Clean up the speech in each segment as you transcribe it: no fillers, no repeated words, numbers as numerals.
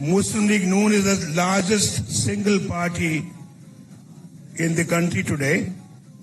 Muslim League Noon is the largest single party in the country today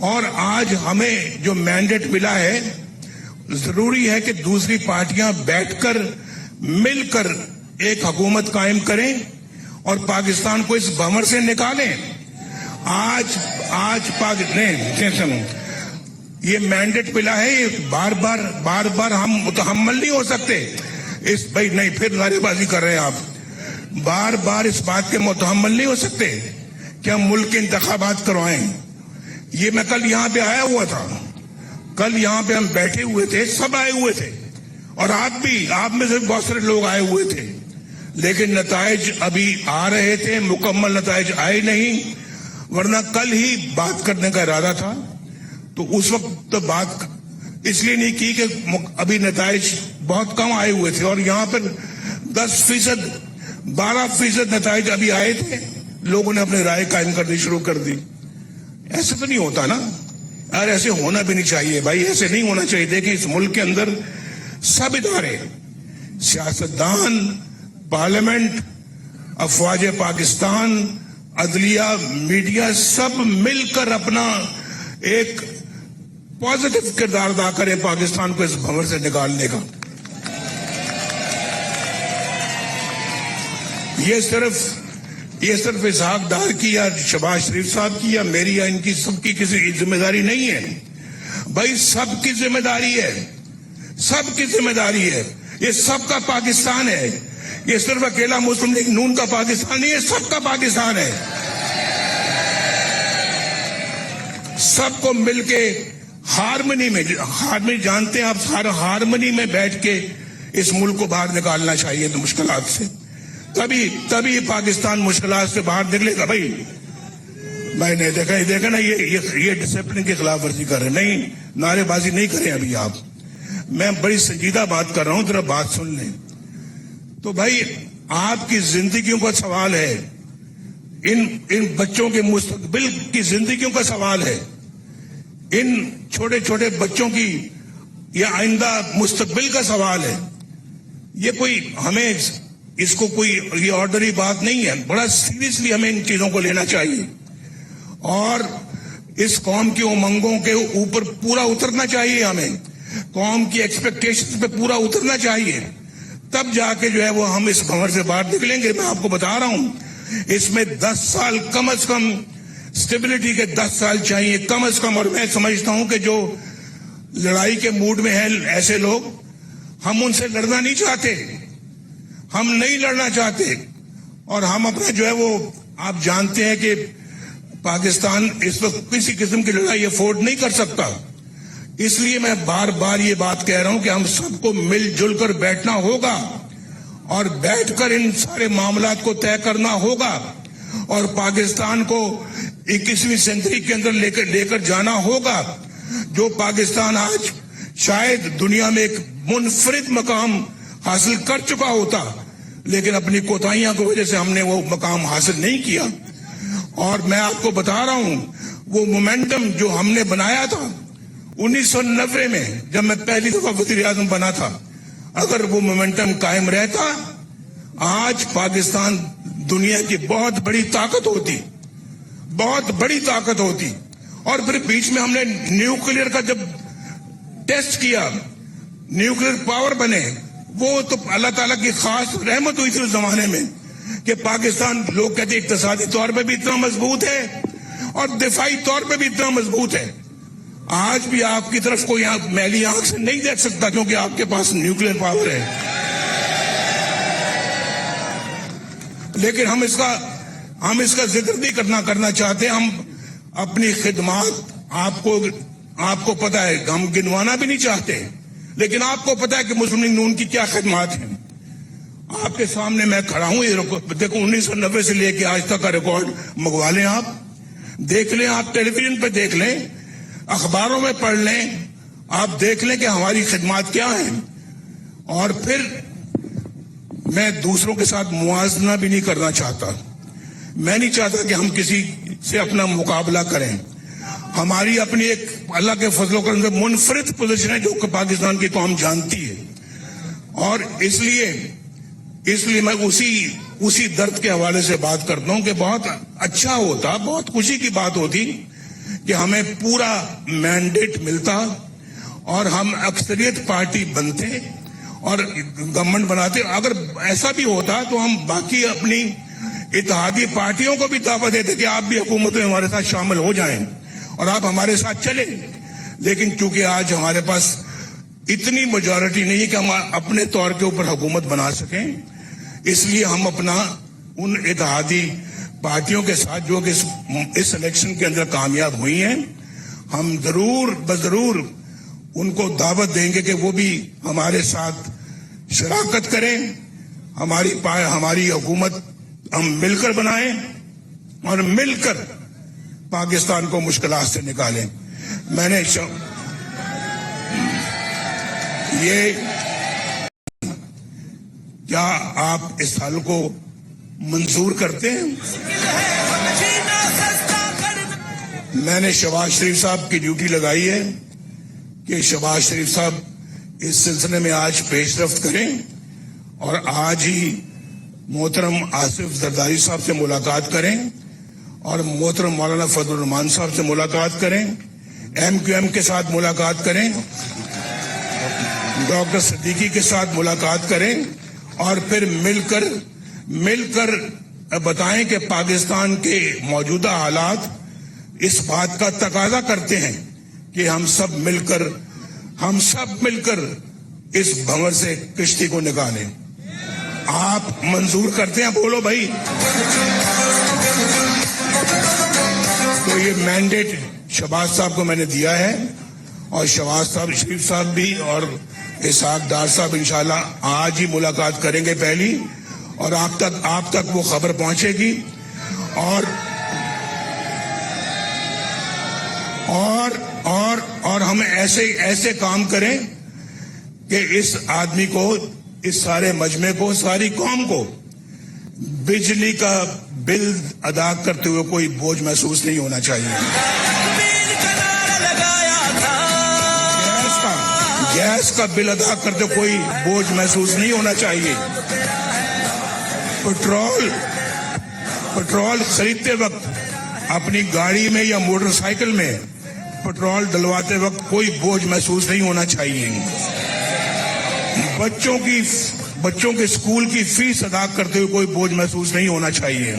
اور آج ہمیں جو مینڈیٹ ملا ہے ضروری ہے کہ دوسری پارٹیاں بیٹھ کر مل کر ایک حکومت قائم کریں اور پاکستان کو اس بھنور سے نکالیں. آج سنو, یہ مینڈیٹ ملا ہے, یہ بار بار ہم متحمل نہیں ہو سکتے اس. بھائی نہیں, پھر نعرے بازی کر رہے ہیں آپ. بار بار اس بات کے متحمل نہیں ہو سکتے کہ ہم ملک کے انتخابات کروائیں. یہ میں کل یہاں پہ آیا ہوا تھا, کل یہاں پہ ہم بیٹھے ہوئے تھے, سب آئے ہوئے تھے, اور آپ میں سے بہت سارے لوگ آئے ہوئے تھے, لیکن نتائج ابھی آ رہے تھے, مکمل نتائج آئے نہیں, ورنہ کل ہی بات کرنے کا ارادہ تھا. تو اس وقت تو بات اس لیے نہیں کی کہ ابھی نتائج بہت کم آئے ہوئے تھے, اور یہاں پر 10%, 12% نتائج ابھی آئے تھے, لوگوں نے اپنی رائے قائم کرنی شروع کر دی. ایسے تو نہیں ہوتا نا یار, ایسے ہونا بھی نہیں چاہیے بھائی, ایسے نہیں ہونا چاہیے. دیکھیں اس ملک کے اندر سب ادارے, سیاستدان, پارلیمنٹ, افواج پاکستان, عدلیہ, میڈیا, سب مل کر اپنا ایک پازیٹو کردار ادا کریں پاکستان کو اس بھنور سے نکالنے کا. یہ صرف اسحاق ڈار کی یا شہباز شریف صاحب کی یا میری یا ان کی سب کی کسی ذمہ داری نہیں ہے بھائی, سب کی ذمہ داری ہے, سب کی ذمہ داری ہے. یہ سب کا پاکستان ہے, یہ صرف اکیلا مسلم لیگ نون کا پاکستان نہیں ہے, سب کا پاکستان ہے. سب کو مل کے ہارمنی میں جانتے ہیں آپ, ہارمنی میں بیٹھ کے اس ملک کو باہر نکالنا چاہیے تو مشکلات سے. تبھی پاکستان مشکلات سے باہر نکلے گا. بھائی میں نے دیکھا نا, یہ ڈسپلن کی خلاف ورزی کر رہے ہیں. نہیں, نعرے بازی نہیں کریں ابھی آپ, میں بڑی سنجیدہ بات کر رہا ہوں, ذرا بات سن لیں. تو بھائی آپ کی زندگیوں کا سوال ہے, ان بچوں کے مستقبل کی زندگیوں کا سوال ہے, ان چھوٹے چھوٹے بچوں کی یا آئندہ مستقبل کا سوال ہے. یہ کوئی ہمیں اس کو کوئی یہ آرڈنری بات نہیں ہے, بڑا سیریسلی ہمیں ان چیزوں کو لینا چاہیے اور اس قوم کی امنگوں کے اوپر پورا اترنا چاہیے. ہمیں قوم کی ایکسپیکٹیشن پہ پورا اترنا چاہیے, تب جا کے جو ہے وہ ہم اس بھنور سے باہر نکلیں گے. میں آپ کو بتا رہا ہوں, اس میں 10 سال کم از کم, اسٹیبلٹی کے 10 سال چاہیے کم از کم. اور میں سمجھتا ہوں کہ جو لڑائی کے موڈ میں ہیں ایسے لوگ, ہم ان سے لڑنا نہیں چاہتے, ہم نہیں لڑنا چاہتے. اور ہم اپنا جو ہے وہ, آپ جانتے ہیں کہ پاکستان اس وقت کسی قسم کی لڑائی افورڈ نہیں کر سکتا. اس لیے میں بار بار یہ بات کہہ رہا ہوں کہ ہم سب کو مل جل کر بیٹھنا ہوگا اور بیٹھ کر ان سارے معاملات کو طے کرنا ہوگا اور پاکستان کو 21ویں سینچری کے اندر لے کر جانا ہوگا. جو پاکستان آج شاید دنیا میں ایک منفرد مقام حاصل کر چکا ہوتا, لیکن اپنی کوتاہیاں کی وجہ سے ہم نے وہ مقام حاصل نہیں کیا. اور میں آپ کو بتا رہا ہوں, وہ مومنٹم جو ہم نے بنایا تھا 1990 میں جب میں پہلی دفعہ وزیر اعظم بنا تھا, اگر وہ مومنٹم قائم رہتا, آج پاکستان دنیا کی بہت بڑی طاقت ہوتی, بہت بڑی طاقت ہوتی. اور پھر بیچ میں ہم نے نیوکلیر کا جب ٹیسٹ کیا, نیوکلیر پاور بنے, وہ تو اللہ تعالیٰ کی خاص رحمت ہوئی تھی اس زمانے میں کہ پاکستان, لوگ کہتے ہیں اقتصادی طور پہ بھی اتنا مضبوط ہے اور دفاعی طور پہ بھی اتنا مضبوط ہے. آج بھی آپ کی طرف کوئی میلی آنکھ سے نہیں دیکھ سکتا کیونکہ آپ کے پاس نیوکلیر پاور ہے. لیکن ہم اس کا ذکر نہیں کرنا چاہتے. ہم اپنی خدمات آپ کو پتا ہے, ہم گنوانا بھی نہیں چاہتے, لیکن آپ کو پتا ہے کہ مسلم لیگ نون کی کیا خدمات ہیں. آپ کے سامنے میں کھڑا ہوں, یہ دیکھو 1990 سے لے کے آج تک کا ریکارڈ منگوا لیں, آپ دیکھ لیں, آپ ٹیلی ویژن پہ دیکھ لیں, اخباروں میں پڑھ لیں, آپ دیکھ لیں کہ ہماری خدمات کیا ہیں. اور پھر میں دوسروں کے ساتھ موازنہ بھی نہیں کرنا چاہتا. میں نہیں چاہتا کہ ہم کسی سے اپنا مقابلہ کریں. ہماری اپنی ایک اللہ کے فضل و کرم سے منفرد پوزیشن ہے جو کہ پاکستان کی قوم جانتی ہے. اور اس لیے میں اسی درد کے حوالے سے بات کرتا ہوں کہ بہت اچھا ہوتا, بہت خوشی کی بات ہوتی کہ ہمیں پورا مینڈیٹ ملتا اور ہم اکثریت پارٹی بنتے اور گورنمنٹ بناتے. اگر ایسا بھی ہوتا تو ہم باقی اپنی اتحادی پارٹیوں کو بھی دعوت دیتے کہ آپ بھی حکومت میں ہمارے ساتھ شامل ہو جائیں اور آپ ہمارے ساتھ چلیں. لیکن چونکہ آج ہمارے پاس اتنی میجورٹی نہیں ہے کہ ہم اپنے طور کے اوپر حکومت بنا سکیں, اس لیے ہم اپنا ان اتحادی پارٹیوں کے ساتھ جو کہ اس الیکشن کے اندر کامیاب ہوئی ہیں, ہم ضرور بضرور ان کو دعوت دیں گے کہ وہ بھی ہمارے ساتھ شراکت کریں, ہماری حکومت ہم مل کر بنائیں اور مل کر پاکستان کو مشکلات سے نکالیں. میں نے یہ کیا آپ اس حل کو منظور کرتے ہیں؟ میں نے شہباز شریف صاحب کی ڈیوٹی لگائی ہے کہ شہباز شریف صاحب اس سلسلے میں آج پیش رفت کریں اور آج ہی محترم آصف زرداری صاحب سے ملاقات کریں اور محترم مولانا فضل الرحمان صاحب سے ملاقات کریں, MQM کے ساتھ ملاقات کریں, ڈاکٹر صدیقی کے ساتھ ملاقات کریں اور پھر مل کر بتائیں کہ پاکستان کے موجودہ حالات اس بات کا تقاضا کرتے ہیں کہ ہم سب مل کر اس بھنور سے کشتی کو نکالیں. آپ منظور کرتے ہیں؟ بولو بھائی. تو یہ مینڈیٹ شہباز صاحب کو میں نے دیا ہے اور شہباز صاحب شریف صاحب بھی اور اسحاق ڈار صاحب انشاءاللہ آج ہی ملاقات کریں گے پہلی, اور آپ تک وہ خبر پہنچے گی اور ہم ایسے کام کریں کہ اس آدمی کو, اس سارے مجمع کو, ساری قوم کو بجلی کا بل ادا کرتے ہوئے کوئی بوجھ محسوس نہیں ہونا چاہیے. گیس کا بل ادا کرتے کوئی بوجھ محسوس نہیں ہونا چاہیے. پٹرول خریدتے وقت اپنی گاڑی میں یا موٹر سائیکل میں پٹرول ڈلواتے وقت کوئی بوجھ محسوس نہیں ہونا چاہیے. بچوں کے اسکول کی فیس ادا کرتے ہوئے کوئی بوجھ محسوس نہیں ہونا چاہیے.